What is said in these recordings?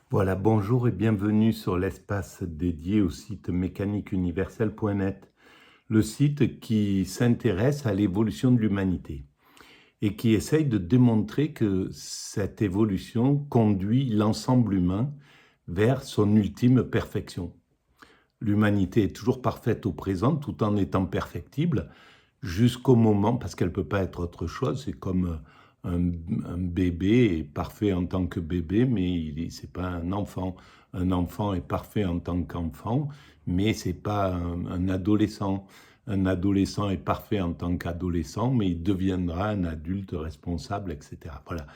Voilà, bonjour et bienvenue sur l'espace dédié au site mécaniqueuniverselle.net, le site qui s'intéresse à l'évolution de l'humanité et qui essaye de démontrer que cette évolution conduit l'ensemble humain vers son ultime perfection. L'humanité est toujours parfaite au présent tout en étant perfectible jusqu'au moment, parce qu'elle ne peut pas être autre chose, c'est comme un, un bébé est parfait en tant que bébé, mais ce n'est pas un enfant. Un enfant est parfait en tant qu'enfant, mais ce n'est pas un adolescent. Un adolescent est parfait en tant qu'adolescent, mais il deviendra un adulte responsable, etc. Voilà.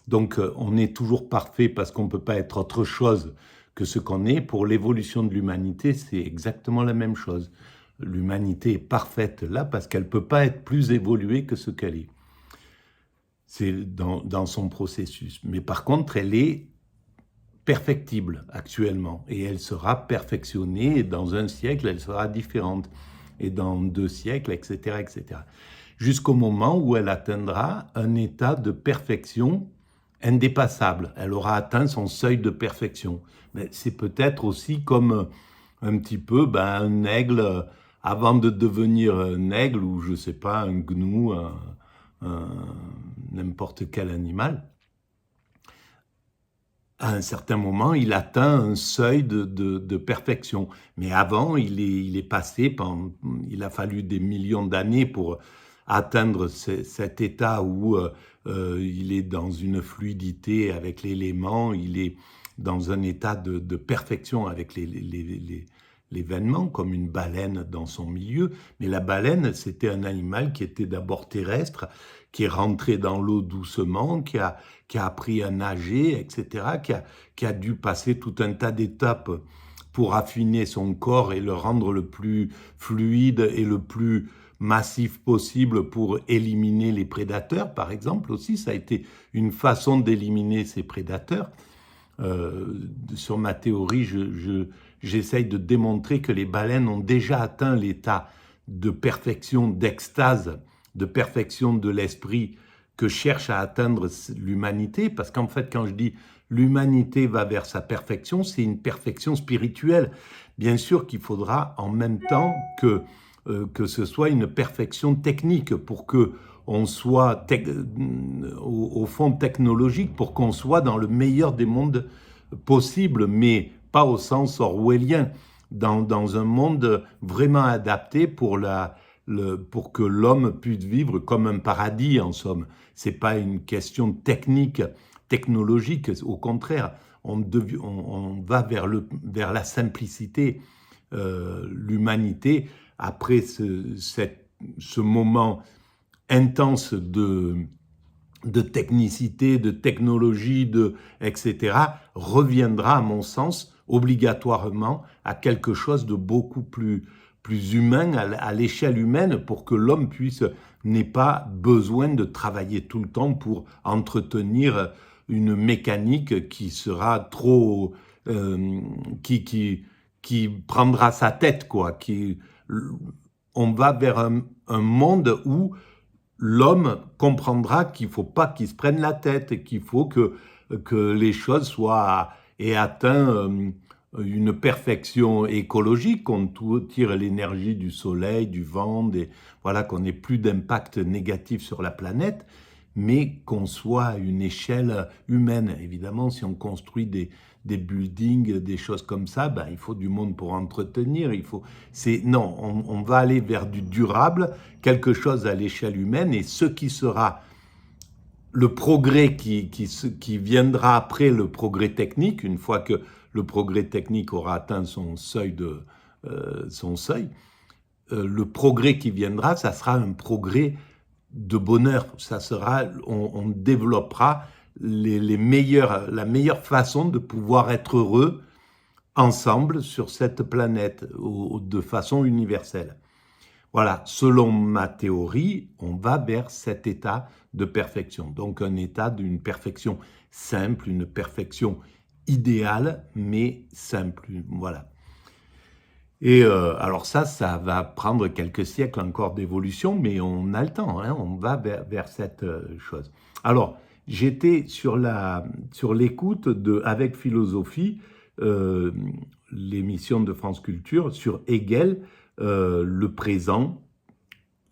Donc, on est toujours parfait parce qu'on ne peut pas être autre chose que ce qu'on est. Pour l'évolution de l'humanité, c'est exactement la même chose. L'humanité est parfaite là parce qu'elle ne peut pas être plus évoluée que ce qu'elle est. C'est dans son processus. Mais par contre, elle est perfectible actuellement et elle sera perfectionnée et dans un siècle, elle sera différente et dans 2 siècles, etc., etc. Jusqu'au moment où elle atteindra un état de perfection indépassable. Elle aura atteint son seuil de perfection. Mais c'est peut-être aussi comme un petit peu un aigle, avant de devenir un aigle ou je sais pas, un gnou, n'importe quel animal. À un certain moment, il atteint un seuil de perfection. Mais avant, il est passé, il a fallu des millions d'années pour atteindre cet état où il est dans une fluidité avec l'élément, il est dans un état de perfection avec l'événement, comme une baleine dans son milieu. Mais la baleine, c'était un animal qui était d'abord terrestre, qui est rentré dans l'eau doucement, qui a appris à nager, etc., qui a dû passer tout un tas d'étapes pour affiner son corps et le rendre le plus fluide et le plus massif possible pour éliminer les prédateurs, par exemple, aussi. Ça a été une façon d'éliminer ces prédateurs. Sur ma théorie, j'essaye de démontrer que les baleines ont déjà atteint l'état de perfection, d'extase, de perfection de l'esprit que cherche à atteindre l'humanité, parce qu'en fait, quand je dis l'humanité va vers sa perfection, c'est une perfection spirituelle. Bien sûr qu'il faudra en même temps que ce soit une perfection technique pour que on soit au fond technologique, pour qu'on soit dans le meilleur des mondes possibles, mais pas au sens orwellien, dans un monde vraiment adapté pour que l'homme puisse vivre comme un paradis, en somme. Ce n'est pas une question technique, technologique, au contraire, on va vers la simplicité. L'humanité, après ce moment intense de technicité, de technologie, etc., reviendra, à mon sens, obligatoirement à quelque chose de beaucoup plus humain, à l'échelle humaine, pour que l'homme n'ait pas besoin de travailler tout le temps pour entretenir une mécanique qui sera trop... Euh, qui prendra sa tête, quoi. On va vers un monde où l'homme comprendra qu'il ne faut pas qu'il se prenne la tête, qu'il faut que les choses soient et atteignent une perfection écologique, qu'on tire l'énergie du soleil, du vent, voilà, qu'on n'ait plus d'impact négatif sur la planète, mais qu'on soit à une échelle humaine. Évidemment, si on construit des buildings, des choses comme ça, il faut du monde pour entretenir. Non, on va aller vers du durable, quelque chose à l'échelle humaine, et ce qui sera le progrès qui viendra après le progrès technique, une fois que le progrès technique aura atteint son seuil, le progrès qui viendra, ça sera un progrès de bonheur. Ça sera, on développera la meilleure façon de pouvoir être heureux ensemble sur cette planète, de façon universelle. Voilà, selon ma théorie, on va vers cet état de perfection. Donc un état d'une perfection simple, une perfection idéale, mais simple. Voilà. Et alors ça va prendre quelques siècles encore d'évolution, mais on a le temps, hein, on va vers cette chose. Alors, j'étais sur l'écoute de Avec Philosophie, euh, l'émission de France Culture, sur Hegel, le présent,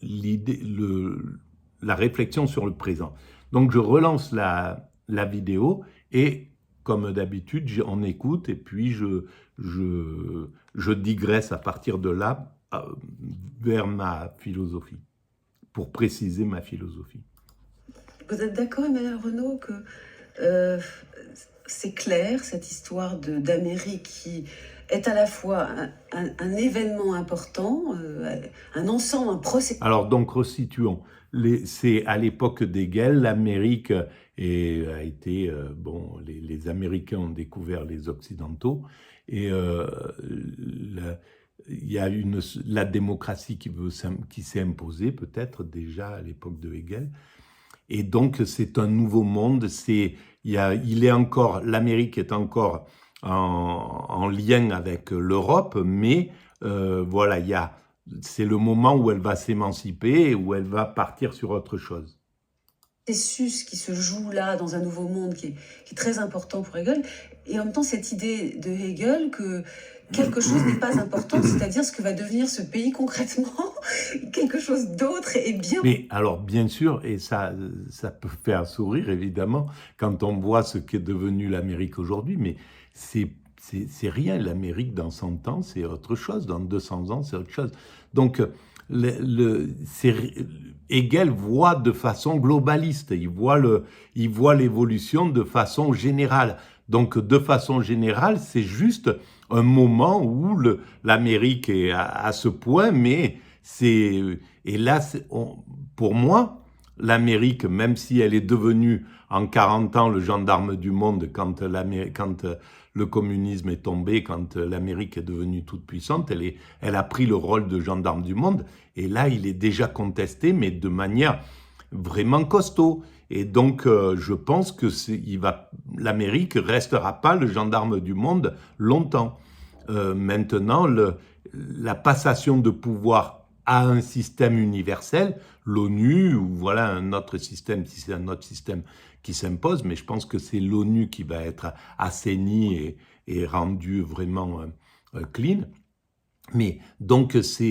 la réflexion sur le présent. Donc je relance la vidéo et comme d'habitude, on écoute et puis je digresse à partir de là vers ma philosophie, pour préciser ma philosophie. Vous êtes d'accord, Emmanuel Renaud, que euh, c'est clair, cette histoire d'Amérique qui est à la fois un événement important, un ensemble, un procès. Alors donc resituons, c'est à l'époque d'Hegel, l'Amérique a été, bon, les Américains ont découvert les Occidentaux et il y a la démocratie qui s'est imposée peut-être déjà à l'époque de Hegel. Et donc, c'est un nouveau monde. L'Amérique est encore en lien avec l'Europe, mais voilà, c'est le moment où elle va s'émanciper, où elle va partir sur autre chose. Processus qui se joue là dans un nouveau monde qui est très important pour Hegel, et en même temps cette idée de Hegel que quelque chose n'est pas important, c'est-à-dire ce que va devenir ce pays concrètement, quelque chose d'autre et bien... Mais alors, bien sûr, et ça peut faire sourire, évidemment, quand on voit ce qu'est devenu l'Amérique aujourd'hui, mais c'est rien. L'Amérique, dans 100 ans, c'est autre chose. Dans 200 ans, c'est autre chose. Donc, Hegel voit de façon globaliste. Il voit l'évolution de façon générale. Donc, de façon générale, c'est juste un moment où l'Amérique est à ce point, mais et là, pour moi, l'Amérique, même si elle est devenue en 40 ans le gendarme du monde quand le communisme est tombé, quand l'Amérique est devenue toute puissante, elle a pris le rôle de gendarme du monde. Et là, il est déjà contesté, mais de manière vraiment costaud. Et donc, je pense que l'Amérique restera pas le gendarme du monde longtemps. Maintenant, la passation de pouvoir à un système universel, l'ONU, ou voilà un autre système, si c'est un autre système qui s'impose, mais je pense que c'est l'ONU qui va être assainie et rendue vraiment clean. Mais donc, ça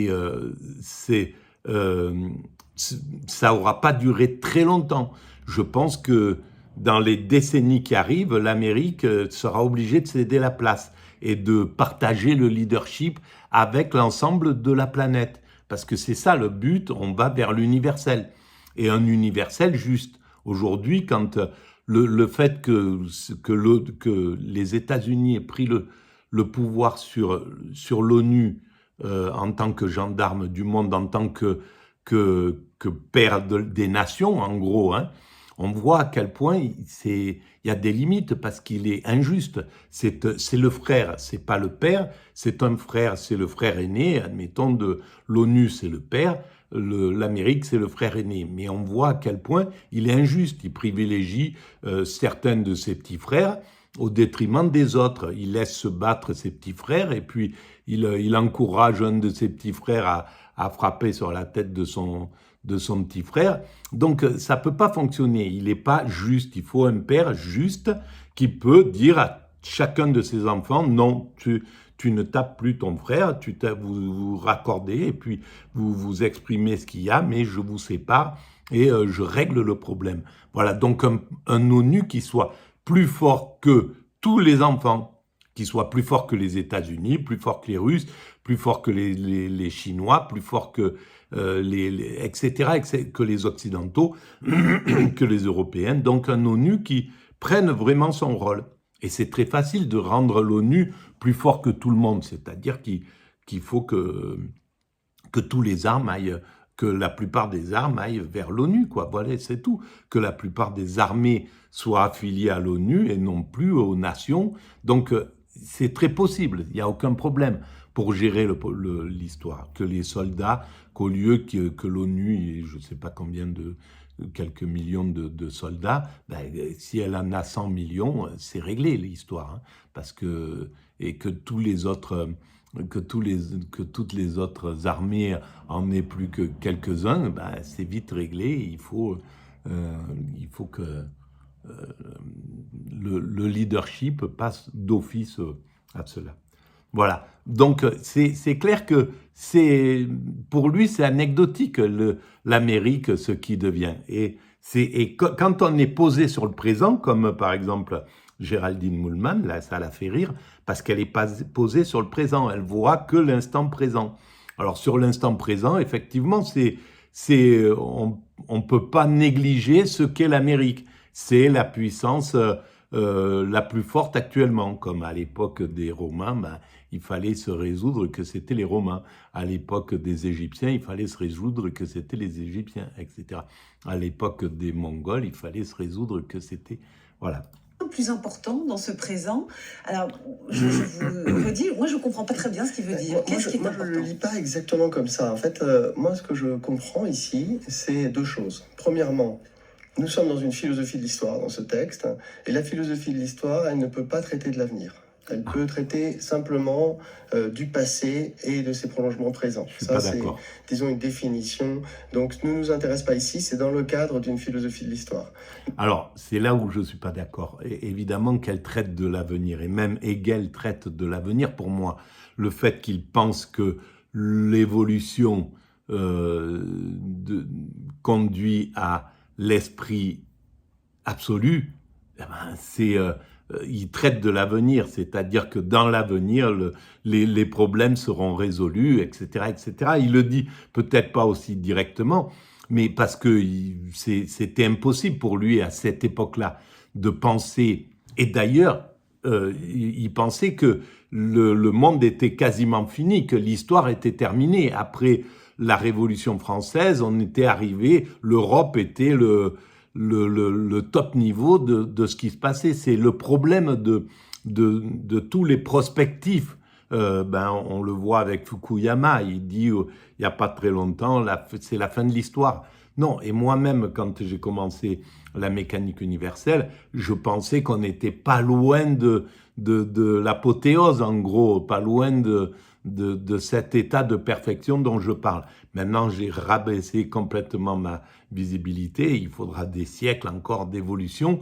n'aura pas duré très longtemps. Je pense que dans les décennies qui arrivent, l'Amérique sera obligée de céder la place et de partager le leadership avec l'ensemble de la planète. Parce que c'est ça le but, on va vers l'universel. Et un universel juste. Aujourd'hui, quand le fait que les États-Unis aient pris le pouvoir sur l'ONU en tant que gendarme du monde, en tant que père des nations, en gros, hein, on voit à quel point il y a des limites parce qu'il est injuste. C'est le frère, c'est pas le père, c'est un frère, c'est le frère aîné, admettons, de l'ONU, c'est le père, l'Amérique, c'est le frère aîné. Mais on voit à quel point il est injuste. Il privilégie certains de ses petits frères au détriment des autres. Il laisse se battre ses petits frères et puis il encourage un de ses petits frères à frapper sur la tête de son petit frère. Donc, ça peut pas fonctionner. Il n'est pas juste. Il faut un père juste qui peut dire à chacun de ses enfants, non, tu ne tapes plus ton frère, vous vous raccordez et puis vous exprimez ce qu'il y a, mais je vous sépare et je règle le problème. Voilà, donc un ONU qui soit plus fort que tous les enfants, qui soit plus fort que les États-Unis, plus fort que les Russes, plus fort que les Chinois, plus fort que etc., que les Occidentaux, que les Européens. Donc un ONU qui prenne vraiment son rôle. Et c'est très facile de rendre l'ONU plus fort que tout le monde, c'est-à-dire qu'il faut que tous les armes aillent, que la plupart des armes aillent vers l'ONU, quoi. Voilà, c'est tout. Que la plupart des armées soient affiliées à l'ONU et non plus aux nations. Donc, c'est très possible, il n'y a aucun problème pour gérer l'histoire. Que les soldats, qu'au lieu que l'ONU, je ne sais pas combien quelques millions de soldats, ben, si elle en a 100 millions, c'est réglé l'histoire. Hein, parce et que toutes les autres armées en aient plus que quelques-uns, ben, c'est vite réglé. Il faut que le leadership passe d'office à cela. Voilà. Donc, c'est clair que pour lui, c'est anecdotique, l'Amérique, ce qui devient. Et quand on est posé sur le présent, comme par exemple Géraldine Moulman, là, ça la fait rire, parce qu'elle est posée sur le présent. Elle voit que l'instant présent. Alors, sur l'instant présent, effectivement, on ne peut pas négliger ce qu'est l'Amérique. C'est la puissance la plus forte actuellement. Comme à l'époque des Romains, il fallait se résoudre que c'était les Romains. À l'époque des Égyptiens, il fallait se résoudre que c'était les Égyptiens, etc. À l'époque des Mongols, il fallait se résoudre que c'était... Voilà. Plus important dans ce présent. Alors, je vous redis, moi je ne comprends pas très bien ce qu'il veut dire. Qu'est-ce qui est important ? Je ne le lis pas exactement comme ça. En fait, moi ce que je comprends ici, c'est deux choses. Premièrement, nous sommes dans une philosophie de l'histoire dans ce texte, et la philosophie de l'histoire, elle ne peut pas traiter de l'avenir. Elle peut traiter simplement du passé et de ses prolongements présents. Ça, c'est, disons, une définition. Donc, ne nous intéresse pas ici, c'est dans le cadre d'une philosophie de l'histoire. Alors, c'est là où je ne suis pas d'accord. Évidemment qu'elle traite de l'avenir, et même Hegel traite de l'avenir. Pour moi, le fait qu'il pense que l'évolution conduit à l'esprit absolu, eh ben, il traite de l'avenir, c'est-à-dire que dans l'avenir, les problèmes seront résolus, etc., etc. Il le dit peut-être pas aussi directement, mais parce que c'était impossible pour lui à cette époque-là de penser. Et d'ailleurs, il pensait que le monde était quasiment fini, que l'histoire était terminée. Après la Révolution française, on était arrivé, l'Europe était le top niveau de ce qui se passait. C'est le problème de tous les prospectifs. On le voit avec Fukuyama, il dit il n'y a pas très longtemps, c'est la fin de l'histoire. Non, et moi-même, quand j'ai commencé la mécanique universelle, je pensais qu'on n'était pas loin de l'apothéose, en gros, pas loin de cet état de perfection dont je parle. Maintenant, j'ai rabaissé complètement ma visibilité. Il faudra des siècles encore d'évolution.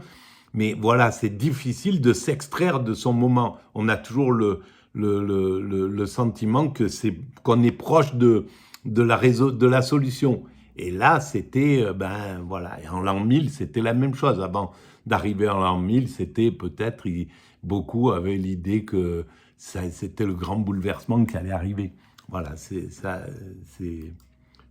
Mais voilà, c'est difficile de s'extraire de son moment. On a toujours le sentiment qu'on est proche de la solution. Et là, c'était, voilà. Et en l'an 1000, c'était la même chose. Avant d'arriver en l'an 1000, c'était peut-être, beaucoup avaient l'idée que c'était le grand bouleversement qui allait arriver. Voilà, c'est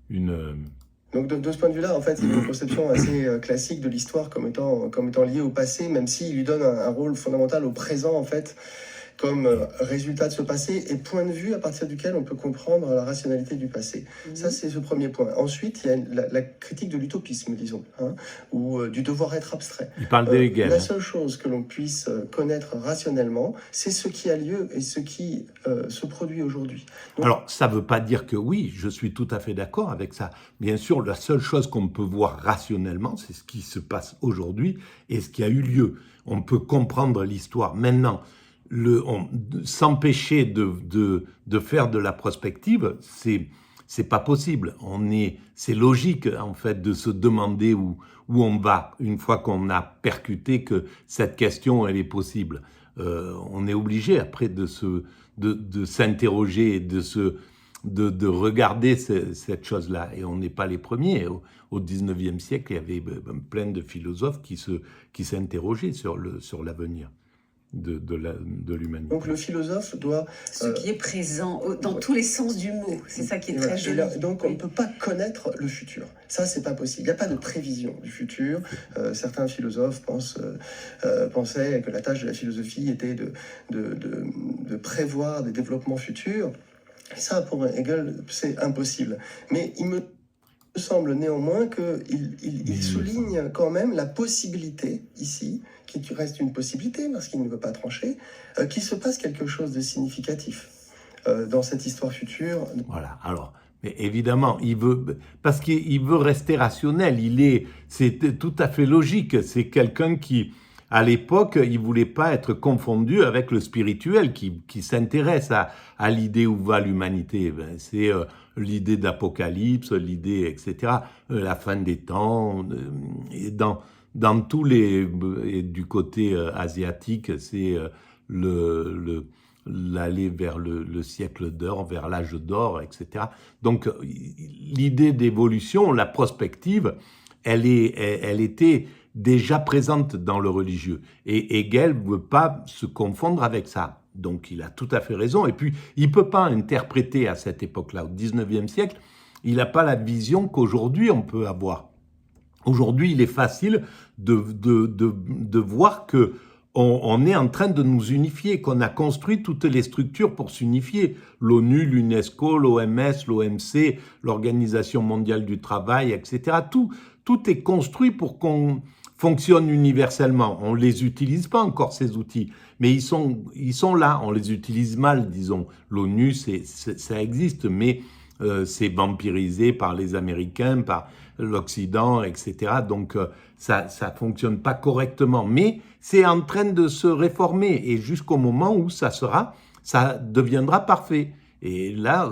une... Donc de ce point de vue-là, en fait, il y a une conception assez classique de l'histoire comme étant liée au passé, même s'il lui donne un rôle fondamental au présent, en fait, comme résultat de ce passé et point de vue à partir duquel on peut comprendre la rationalité du passé. Ça, c'est ce premier point. Ensuite, il y a la critique de l'utopisme, disons, ou du devoir-être abstrait. Il parle de Hegel. La seule chose que l'on puisse connaître rationnellement, c'est ce qui a lieu et ce qui se produit aujourd'hui. Alors, ça ne veut pas dire que oui, je suis tout à fait d'accord avec ça. Bien sûr, la seule chose qu'on peut voir rationnellement, c'est ce qui se passe aujourd'hui et ce qui a eu lieu. On peut comprendre l'histoire. Maintenant, s'empêcher de faire de la prospective, c'est pas possible. C'est logique en fait de se demander où on va une fois qu'on a percuté que cette question elle est possible. On est obligé après de s'interroger et de regarder cette chose-là. Et on n'est pas les premiers. Au 19e siècle, il y avait plein de philosophes qui s'interrogeaient sur l'avenir de l'humanité. Donc le philosophe doit... Ce qui est présent dans tous les sens du mot, c'est ça qui est très joli. Donc on ne peut pas connaître le futur, ça c'est pas possible, il n'y a pas de prévision du futur. Certains philosophes pensaient que la tâche de la philosophie était de prévoir des développements futurs. Et ça pour Hegel c'est impossible, mais il me semble néanmoins qu'il souligne quand même la possibilité ici, qui reste une possibilité parce qu'il ne veut pas trancher, qu'il se passe quelque chose de significatif dans cette histoire future. Voilà, alors, mais évidemment, parce qu'il veut rester rationnel, c'est tout à fait logique, c'est quelqu'un qui, à l'époque, il voulait pas être confondu avec le spirituel qui s'intéresse à l'idée où va l'humanité. C'est l'idée d'apocalypse, l'idée, etc., la fin des temps. Et dans tous les... Et du côté asiatique, c'est l'aller vers le siècle d'or, vers l'âge d'or, etc. Donc, l'idée d'évolution, la prospective, elle était déjà présente dans le religieux. Et Hegel ne veut pas se confondre avec ça. Donc, il a tout à fait raison. Et puis, il ne peut pas interpréter à cette époque-là, au 19e siècle, il n'a pas la vision qu'aujourd'hui on peut avoir. Aujourd'hui, il est facile de voir que on est en train de nous unifier, qu'on a construit toutes les structures pour s'unifier. L'ONU, l'UNESCO, l'OMS, l'OMC, l'Organisation mondiale du travail, etc. Tout est construit pour qu'on fonctionne universellement. On ne les utilise pas encore, ces outils, mais ils sont là. On les utilise mal, disons. L'ONU, ça existe, mais c'est vampirisé par les Américains, par l'Occident, etc. Donc, ça fonctionne pas correctement. Mais c'est en train de se réformer et jusqu'au moment où ça deviendra parfait. Et là,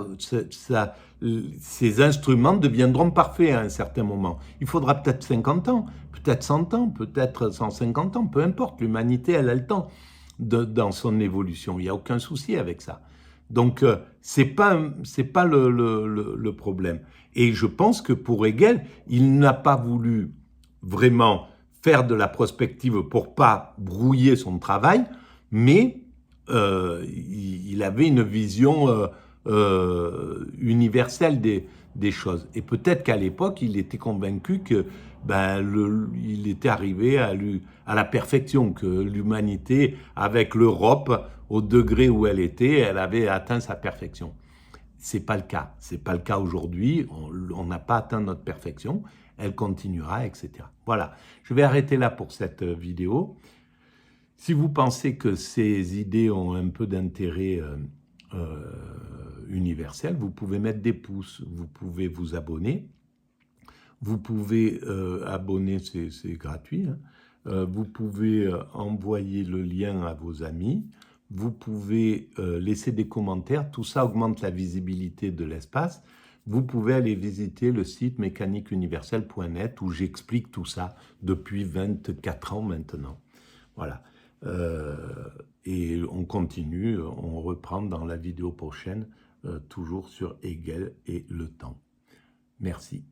ces instruments deviendront parfaits à un certain moment. Il faudra peut-être 50 ans, peut-être 100 ans, peut-être 150 ans, peu importe. L'humanité, elle a le temps dans son évolution. Il n'y a aucun souci avec ça. Donc, c'est pas le problème. Et je pense que pour Hegel, il n'a pas voulu vraiment faire de la prospective pour pas brouiller son travail, mais il avait une vision universelle des choses. Et peut-être qu'à l'époque, il était convaincu que il était arrivé à la perfection, que l'humanité, avec l'Europe, au degré où elle était, elle avait atteint sa perfection. C'est pas le cas. C'est pas le cas aujourd'hui. On n'a pas atteint notre perfection. Elle continuera, etc. Voilà. Je vais arrêter là pour cette vidéo. Si vous pensez que ces idées ont un peu d'intérêt universel, vous pouvez mettre des pouces, vous pouvez vous abonner. Vous pouvez abonner, c'est gratuit. Hein. Vous pouvez envoyer le lien à vos amis. Vous pouvez laisser des commentaires. Tout ça augmente la visibilité de l'espace. Vous pouvez aller visiter le site mécaniqueuniverselle.net où j'explique tout ça depuis 24 ans maintenant. Voilà. Et on continue, on reprend dans la vidéo prochaine, toujours sur Hegel et le temps. Merci.